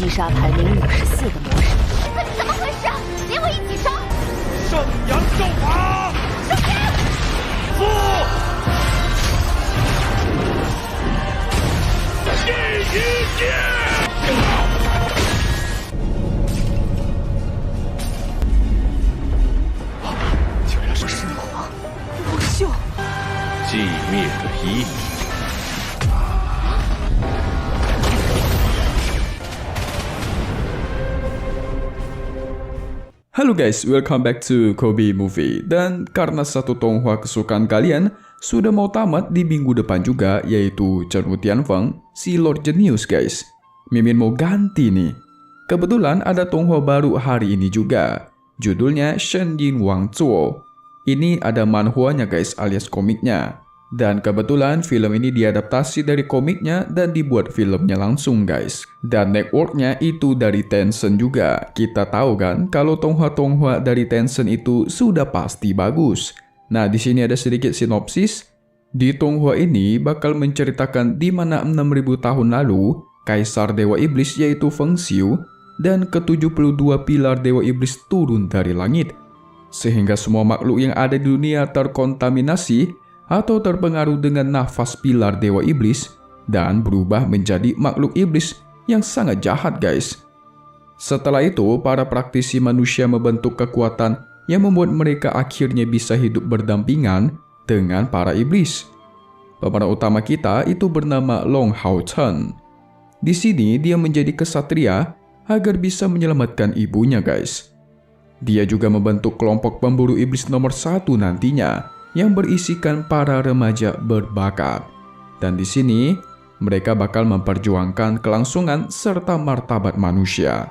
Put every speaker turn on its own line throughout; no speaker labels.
击杀排名54的魔神。你怎么回事？连我一起烧！
圣阳咒法，复地狱剑。竟然是
神皇陆秀，
寂灭的一。
Halo guys, welcome back to Kobe Movie. Dan karena satu tonghua kesukaan kalian sudah mau tamat di minggu depan juga, yaitu Chen Wu Tianfeng, si Lord Genius guys. Mimin mau ganti nih. Kebetulan ada tonghua baru hari ini juga. Judulnya Shen Yin Wang Zuo. Ini ada manhwanya guys, alias komiknya. Dan kebetulan film ini diadaptasi dari komiknya dan dibuat filmnya langsung guys. Dan networknya itu dari Tencent juga. Kita tahu kan kalau tonghua-tonghua dari Tencent itu sudah pasti bagus. Nah di sini ada sedikit sinopsis. Di tonghua ini bakal menceritakan di mana 6000 tahun lalu Kaisar Dewa Iblis yaitu Feng Xiu dan ke-72 pilar Dewa Iblis turun dari langit. Sehingga semua makhluk yang ada di dunia terkontaminasi atau terpengaruh dengan nafas pilar Dewa Iblis dan berubah menjadi makhluk iblis yang sangat jahat guys. Setelah itu, para praktisi manusia membentuk kekuatan yang membuat mereka akhirnya bisa hidup berdampingan dengan para iblis. Pemeran utama kita itu bernama Long Hao Chen. Di sini dia menjadi kesatria agar bisa menyelamatkan ibunya guys. Dia juga membentuk kelompok pemburu iblis nomor 1 nantinya, yang berisikan para remaja berbakat. Dan di sini, mereka bakal memperjuangkan kelangsungan serta martabat manusia.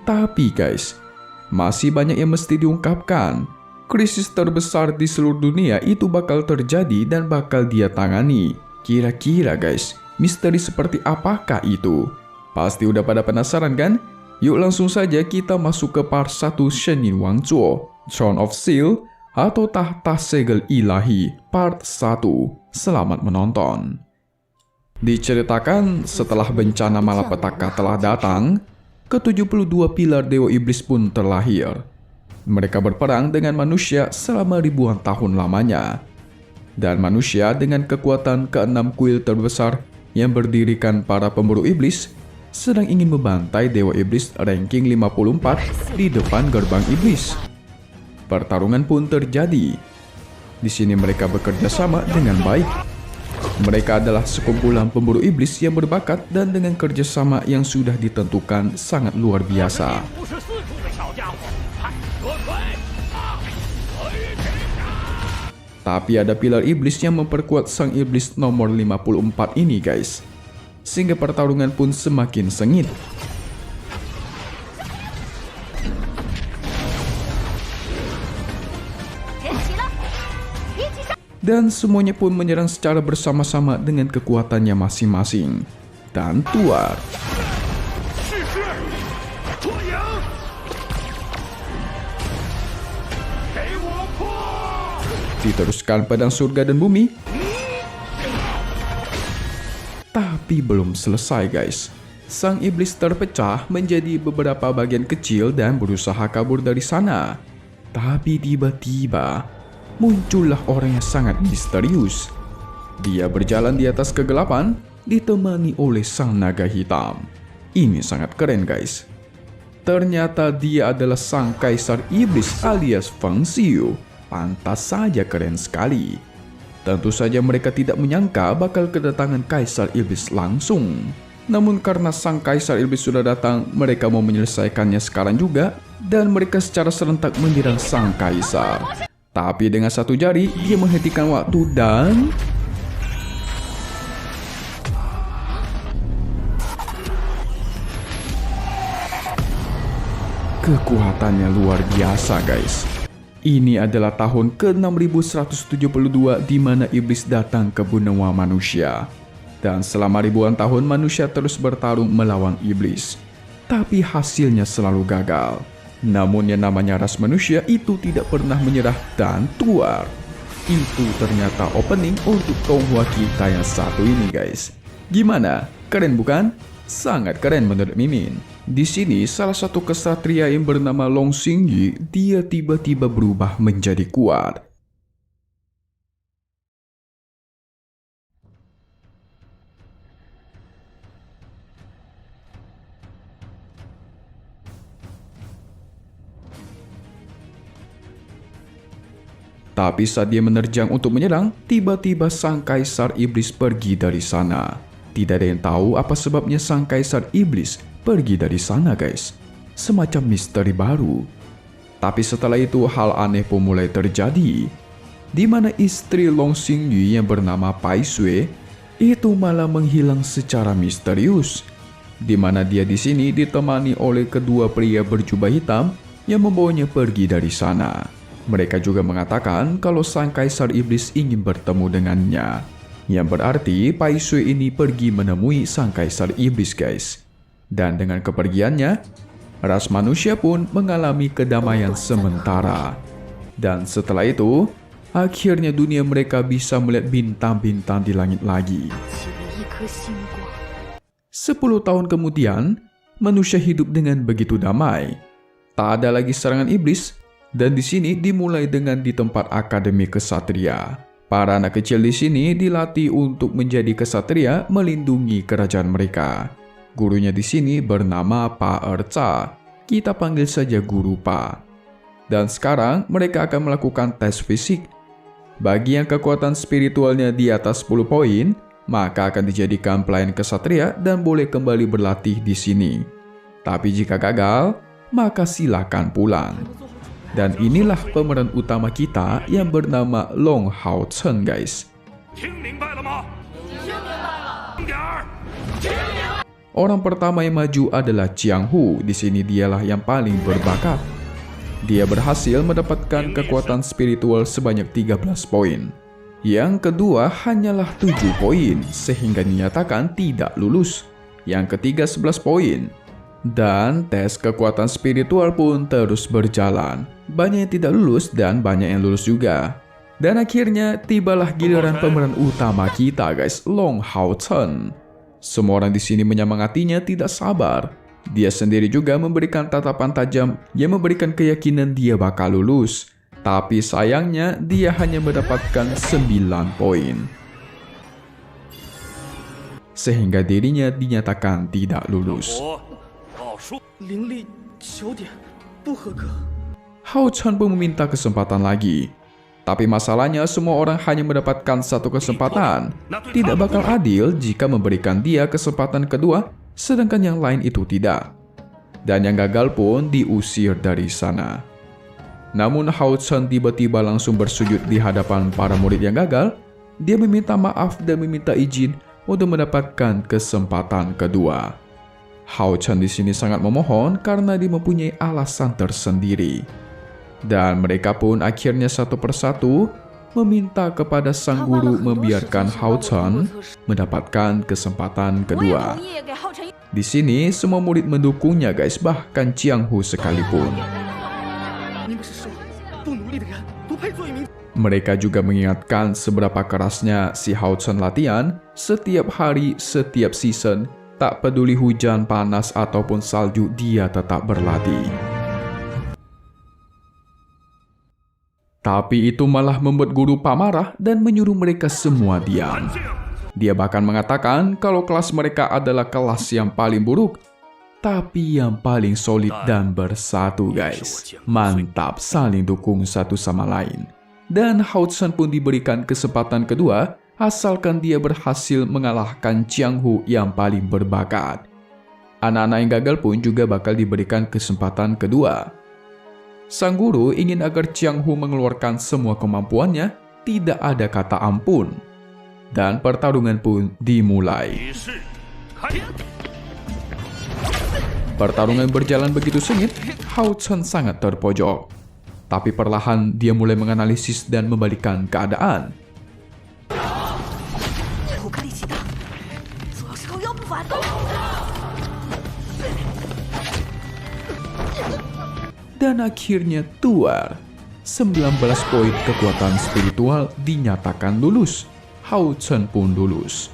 Tapi guys, masih banyak yang mesti diungkapkan. Krisis terbesar di seluruh dunia itu bakal terjadi dan bakal dia tangani. Kira-kira guys, misteri seperti apakah itu? Pasti udah pada penasaran kan? Yuk langsung saja kita masuk ke part 1 Shen Yin Wang Zuo, Throne of Steel, atau Tahta Segel Ilahi part 1. Selamat menonton. Diceritakan setelah bencana malapetaka telah datang, ke-72 pilar Dewa Iblis pun terlahir. Mereka berperang dengan manusia selama ribuan tahun lamanya. Dan manusia dengan kekuatan ke-6 kuil terbesar yang berdirikan para pemburu iblis sedang ingin membantai Dewa Iblis ranking 54 di depan gerbang iblis. Pertarungan pun terjadi. Di sini mereka bekerja sama dengan baik. Mereka adalah sekumpulan pemburu iblis yang berbakat dan dengan kerjasama yang sudah ditentukan sangat luar biasa. Tapi ada pilar iblis yang memperkuat sang iblis nomor 54 ini guys. Sehingga pertarungan pun semakin sengit. Dan semuanya pun menyerang secara bersama-sama dengan kekuatannya masing-masing. Dan tuar. Diteruskan pedang surga dan bumi. Tapi belum selesai guys. Sang iblis terpecah menjadi beberapa bagian kecil dan berusaha kabur dari sana. Tapi tiba-tiba muncullah orang yang sangat misterius. Dia berjalan di atas kegelapan, ditemani oleh sang naga hitam. Ini sangat keren guys. Ternyata dia adalah sang kaisar iblis alias Feng Xiu. Pantas saja keren sekali. Tentu saja mereka tidak menyangka bakal kedatangan kaisar iblis langsung. Namun karena sang kaisar iblis sudah datang, mereka mau menyelesaikannya sekarang juga. Dan mereka secara serentak menyerang sang kaisar. Tapi dengan satu jari, dia menghentikan waktu dan kekuatannya luar biasa guys. Ini adalah tahun ke-6172 di mana iblis datang ke benua manusia. Dan selama ribuan tahun manusia terus bertarung melawan iblis. Tapi hasilnya selalu gagal. Namun yang namanya ras manusia itu tidak pernah menyerah dan tuar. Itu ternyata opening untuk tonghua kita yang satu ini guys. Gimana? Keren bukan? Sangat keren menurut Mimin. Di sini salah satu kesatria yang bernama Long Xingyu, dia tiba-tiba berubah menjadi kuat. Tapi saat dia menerjang untuk menyerang, tiba-tiba sang kaisar iblis pergi dari sana. Tidak ada yang tahu apa sebabnya sang kaisar iblis pergi dari sana, guys. Semacam misteri baru. Tapi setelah itu hal aneh pun mulai terjadi, di mana istri Long Xingyu yang bernama Pai Sui itu malah menghilang secara misterius. Di mana dia di sini ditemani oleh kedua pria berjubah hitam yang membawanya pergi dari sana. Mereka juga mengatakan kalau sang kaisar iblis ingin bertemu dengannya. Yang berarti Pai Sui ini pergi menemui sang kaisar iblis, guys. Dan dengan kepergiannya, ras manusia pun mengalami kedamaian sementara. Dan setelah itu, akhirnya dunia mereka bisa melihat bintang-bintang di langit lagi. 10 tahun kemudian, manusia hidup dengan begitu damai. Tak ada lagi serangan iblis. Dan di sini dimulai dengan di tempat Akademi Kesatria. Para anak kecil di sini dilatih untuk menjadi kesatria melindungi kerajaan mereka. Gurunya di sini bernama Pa Erca. Kita panggil saja Guru Pa. Dan sekarang mereka akan melakukan tes fisik. Bagi yang kekuatan spiritualnya di atas 10 poin, maka akan dijadikan pelayan kesatria dan boleh kembali berlatih di sini. Tapi jika gagal, maka silakan pulang. Dan inilah pemeran utama kita yang bernama Long Hao Chen, guys. Orang pertama yang maju adalah Jiang Hu. Di sini dialah yang paling berbakat. Dia berhasil mendapatkan kekuatan spiritual sebanyak 13 poin. Yang kedua hanyalah 7 poin, sehingga dinyatakan tidak lulus. Yang ketiga 11 poin. Dan tes kekuatan spiritual pun terus berjalan. Banyak yang tidak lulus dan banyak yang lulus juga. Dan akhirnya tibalah giliran pemeran utama kita, guys, Long Hao Chen. Semua orang di sini menyemangatinya tidak sabar. Dia sendiri juga memberikan tatapan tajam yang memberikan keyakinan dia bakal lulus. Tapi sayangnya dia hanya mendapatkan 9 poin. Sehingga dirinya dinyatakan tidak lulus. Hao Chen pun meminta kesempatan lagi. Tapi masalahnya semua orang hanya mendapatkan satu kesempatan. Tidak bakal adil jika memberikan dia kesempatan kedua, sedangkan yang lain itu tidak. Dan yang gagal pun diusir dari sana. Namun Hao Chen tiba-tiba langsung bersujud di hadapan para murid yang gagal. Dia meminta maaf dan meminta izin untuk mendapatkan kesempatan kedua. Hao Chen di sini sangat memohon karena dia mempunyai alasan tersendiri. Dan mereka pun akhirnya satu persatu meminta kepada sang guru membiarkan Hao Chen mendapatkan kesempatan kedua. Di sini semua murid mendukungnya, guys, bahkan Jiang Hu sekalipun. Mereka juga mengingatkan seberapa kerasnya si Hao Chen latihan setiap hari, setiap season. Tak peduli hujan, panas, ataupun salju, dia tetap berlatih. Tapi itu malah membuat guru Pa marah dan menyuruh mereka semua diam. Dia bahkan mengatakan kalau kelas mereka adalah kelas yang paling buruk, tapi yang paling solid dan bersatu, guys. Mantap, saling dukung satu sama lain. Dan Hao Chen pun diberikan kesempatan kedua, asalkan dia berhasil mengalahkan Jiang Hu yang paling berbakat. Anak-anak yang gagal pun juga bakal diberikan kesempatan kedua. Sang guru ingin agar Jiang Hu mengeluarkan semua kemampuannya, tidak ada kata ampun. Dan pertarungan pun dimulai. Pertarungan berjalan begitu sengit, Hao Chen sangat terpojok. Tapi perlahan dia mulai menganalisis dan membalikkan keadaan. Dan akhirnya tuar. 19 poin kekuatan spiritual dinyatakan lulus. Hao Chen pun lulus.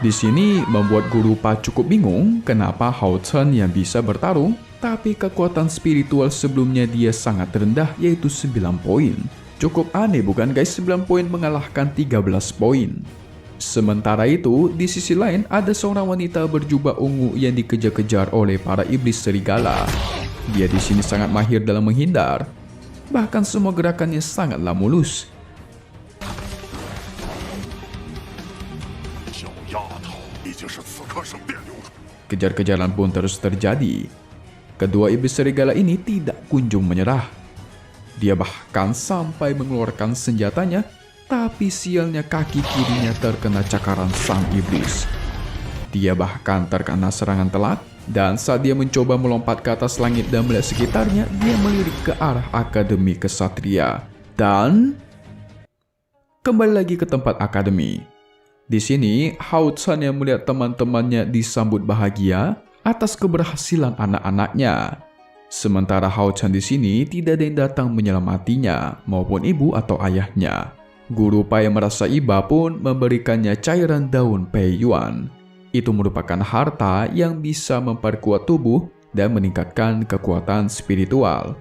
Di sini membuat Guru Pa cukup bingung kenapa Hao Chen yang bisa bertarung, tapi kekuatan spiritual sebelumnya dia sangat rendah yaitu 9 poin. Cukup aneh bukan guys, 9 poin mengalahkan 13 poin. Sementara itu, di sisi lain ada seorang wanita berjubah ungu yang dikejar-kejar oleh para iblis serigala. Dia di sini sangat mahir dalam menghindar. Bahkan semua gerakannya sangatlah mulus. Kejar-kejaran pun terus terjadi. Kedua iblis serigala ini tidak kunjung menyerah. Dia bahkan sampai mengeluarkan senjatanya, tapi sialnya kaki kirinya terkena cakaran sang iblis. Dia bahkan terkena serangan telak, dan saat dia mencoba melompat ke atas langit dan melihat sekitarnya, dia melirik ke arah Akademi Kesatria. Dan kembali lagi ke tempat akademi. Di sini, Hao Chen yang melihat teman-temannya disambut bahagia atas keberhasilan anak-anaknya. Sementara Hao Chen di sini tidak ada yang datang menyelamatinya, maupun ibu atau ayahnya. Guru Pa yang merasa iba pun memberikannya cairan daun Pei Yuan. Itu merupakan harta yang bisa memperkuat tubuh dan meningkatkan kekuatan spiritual.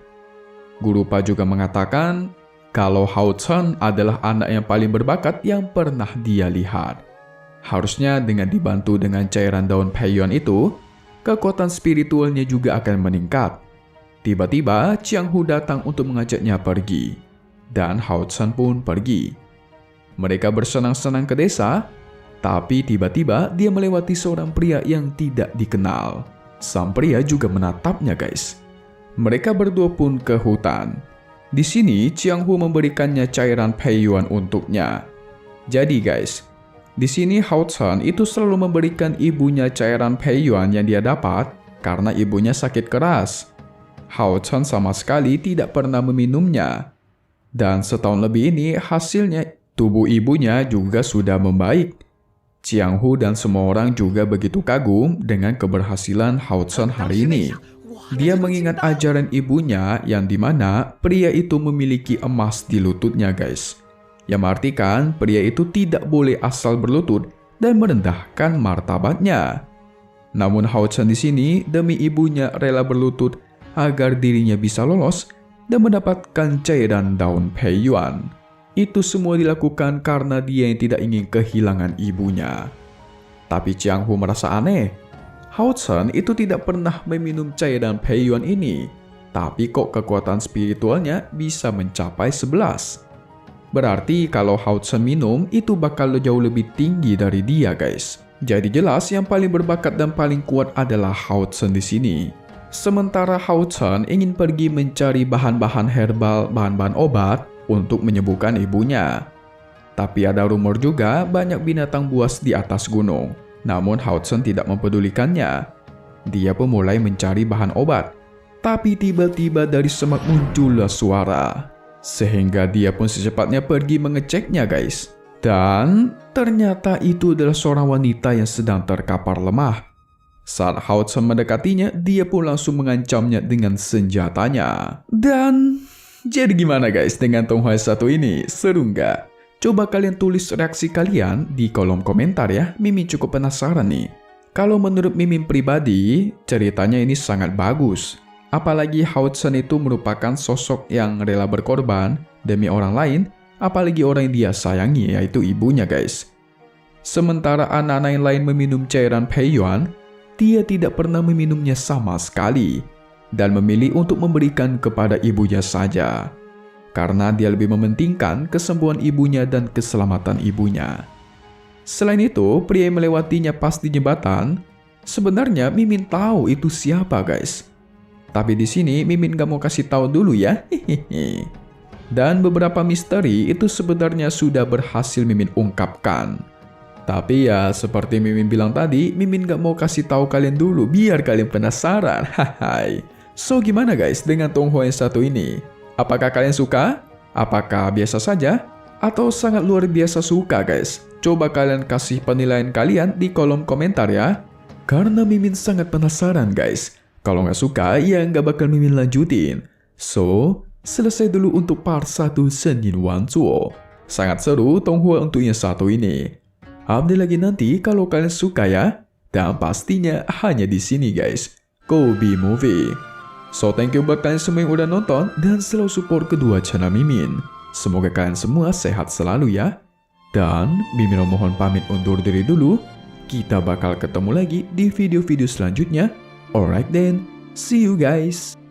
Guru Pa juga mengatakan kalau Hao Chen adalah anak yang paling berbakat yang pernah dia lihat. Harusnya dengan dibantu dengan cairan daun Pei Yuan itu, kekuatan spiritualnya juga akan meningkat. Tiba-tiba Chiang Hu datang untuk mengajaknya pergi. Dan Hao Chen pun pergi. Mereka bersenang-senang ke desa, tapi tiba-tiba dia melewati seorang pria yang tidak dikenal. Sang pria juga menatapnya guys. Mereka berdua pun ke hutan. Di sini Chiang Hu memberikannya cairan Pei Yuan untuknya. Jadi guys, di sini Hao Chen itu selalu memberikan ibunya cairan Pei Yuan yang dia dapat karena ibunya sakit keras. Hao Chen sama sekali tidak pernah meminumnya. Dan setahun lebih ini hasilnya tubuh ibunya juga sudah membaik. Chiang Hu dan semua orang juga begitu kagum dengan keberhasilan Hao Chen hari ini. Dia mengingat ajaran ibunya yang dimana pria itu memiliki emas di lututnya guys. Yang mengartikan pria itu tidak boleh asal berlutut dan merendahkan martabatnya. Namun Hao Chen di sini demi ibunya rela berlutut agar dirinya bisa lolos dan mendapatkan cairan daun Pei Yuan. Itu semua dilakukan karena dia yang tidak ingin kehilangan ibunya. Tapi Chiang Hu merasa aneh. Hao Chen itu tidak pernah meminum cairan Pei Yuan ini. Tapi kok kekuatan spiritualnya bisa mencapai 11. Berarti kalau Hao Chen minum itu bakal jauh lebih tinggi dari dia guys. Jadi jelas yang paling berbakat dan paling kuat adalah Hao Chen di sini. Sementara Hao Chen ingin pergi mencari bahan-bahan herbal, bahan-bahan obat untuk menyembuhkan ibunya. Tapi ada rumor juga banyak binatang buas di atas gunung. Namun Hao Chen tidak mempedulikannya. Dia pun mulai mencari bahan obat. Tapi tiba-tiba dari semak muncullah suara. Sehingga dia pun secepatnya pergi mengeceknya guys. Dan ternyata itu adalah seorang wanita yang sedang terkapar lemah. Saat Hao Chen mendekatinya, dia pun langsung mengancamnya dengan senjatanya. Dan jadi gimana guys dengan Tonghua satu ini? Seru nggak? Coba kalian tulis reaksi kalian di kolom komentar ya. Mimin cukup penasaran nih. Kalau menurut Mimin pribadi, ceritanya ini sangat bagus. Apalagi Hao Chen itu merupakan sosok yang rela berkorban demi orang lain, apalagi orang yang dia sayangi, yaitu ibunya guys. Sementara anak-anak yang lain meminum cairan Pei Yuan, dia tidak pernah meminumnya sama sekali dan memilih untuk memberikan kepada ibunya saja. Karena dia lebih mementingkan kesembuhan ibunya dan keselamatan ibunya. Selain itu, pria yang melewatinya pas di jembatan, sebenarnya Mimin tahu itu siapa guys. Tapi di sini Mimin gak mau kasih tahu dulu ya. Dan beberapa misteri itu sebenarnya sudah berhasil Mimin ungkapkan. Tapi ya seperti Mimin bilang tadi, Mimin gak mau kasih tahu kalian dulu biar kalian penasaran. Hai. So gimana guys dengan Tonghua yang satu ini? Apakah kalian suka? Apakah biasa saja? Atau sangat luar biasa suka guys? Coba kalian kasih penilaian kalian di kolom komentar ya. Karena Mimin sangat penasaran guys. Kalau nggak suka ya nggak bakal Mimin lanjutin. So selesai dulu untuk part 1 Senyin Wanzuo. Sangat seru Tonghua untuk yang satu ini. Update lagi nanti kalau kalian suka ya. Dan pastinya hanya di sini guys, Kobe Movie. So thank you buat kalian semua yang udah nonton dan selalu support kedua channel Mimin. Semoga kalian semua sehat selalu ya. Dan Mimin mohon pamit undur diri dulu. Kita bakal ketemu lagi di video-video selanjutnya. Alright then, see you guys.